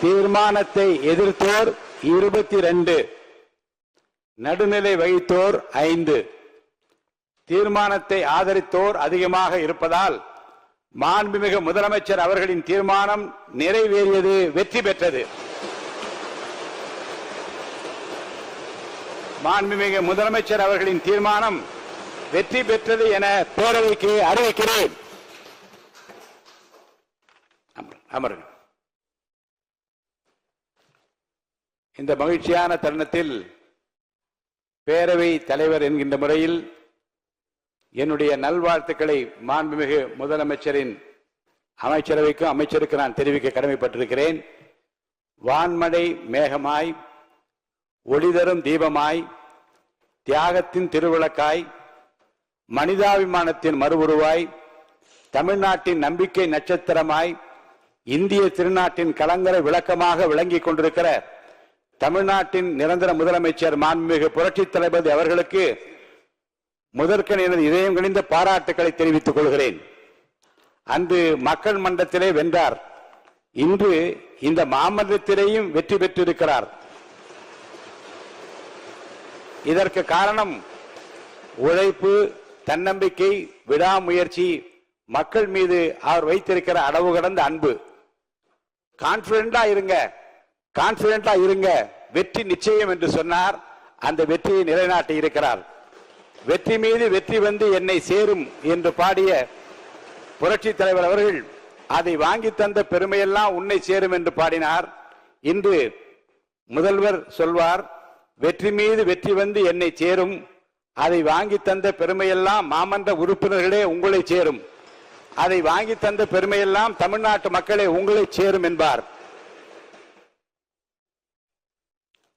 தீர்மானத்தை எதிர்த்தோர் 22, நடுநிலை வகித்தோர் 5. தீர்மானத்தை ஆதரித்தோர் அதிகமாக இருப்பதால் மாண்புமிகு முதலமைச்சர் அவர்களின் தீர்மானம் நிறைவேறியது, வெற்றி பெற்றது. மாண்புமிகு முதலமைச்சர் அவர்களின் தீர்மானம் வெற்றி பெற்றது என பேரவைக்கு அறிவிக்கிறேன். அமருங்கள். இந்த மகிழ்ச்சியான தருணத்தில் பேரவை தலைவர் என்கின்ற முறையில் என்னுடைய நல்வாழ்த்துக்களை மாண்புமிகு முதலமைச்சரின் அமைச்சரவைக்கும் அமைச்சருக்கு நான் தெரிவிக்க கடமைப்பட்டிருக்கிறேன். வான்மழை மேகமாய், ஒளிதரும் தீபமாய், தியாகத்தின் திருவிளக்காய், மனிதாபிமானத்தின் மறுவுருவாய், தமிழ்நாட்டின் நம்பிக்கை நட்சத்திரமாய், இந்திய திருநாட்டின் கலங்கரை விளக்கமாக விளங்கிக் கொண்டிருக்கிற தமிழ்நாட்டின் நிரந்தர முதலமைச்சர் மாண்புமிகு புரட்சி தளபதி அவர்களுக்கு முதற்கண் எனது இதயம் கனிந்த பாராட்டுக்களை தெரிவித்துக் கொள்கிறேன். அன்று மக்கள் மன்றத்திலே வென்றார். இன்று இந்த மாமன்றத்திலேயும் வெற்றி பெற்றிருக்கிறார். இதற்கு காரணம் உழைப்பு, தன்னம்பிக்கை, விடாமுயற்சி, மக்கள் மீது அவர் வைத்திருக்கிற அளவு கடந்த அன்பு. கான்பிடென்டா இருங்க, வெற்றி நிச்சயம் என்று சொன்னார். அந்த வெற்றியை நிலைநாட்டி இருக்கிறார். வெற்றி மீது வெற்றி வந்து என்னை சேரும் என்று பாடிய புரட்சி தலைவர் அவர்கள் அதை வாங்கி தந்த பெருமையெல்லாம் உன்னை சேரும் என்று பாடினார். இன்று முதல்வர் சொல்வார், வெற்றி மீது வெற்றி வந்து என்னை சேரும், அதை வாங்கி தந்த பெருமையெல்லாம் மாமன்ற உறுப்பினர்களே உங்களை சேரும், அதை வாங்கி தந்த பெருமையெல்லாம் தமிழ்நாட்டு மக்களே உங்களை சேரும் என்பார்.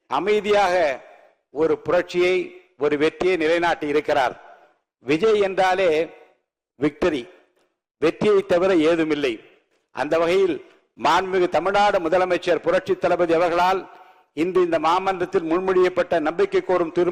அமைதியாக ஒரு புரட்சியை, ஒரு வெற்றியை நிலைநாட்டி இருக்கிறார். விஜய் என்றாலே விக்டரி, வெற்றியை தவிர ஏதுமில்லை. அந்த வகையில் மாண்புமிகு தமிழ்நாடு முதலமைச்சர் புரட்சி தளபதி அவர்களால் இன்று இந்த மாமன்றத்தில் முன்மொழியப்பட்ட நம்பிக்கை கோரும் தீர்மானம்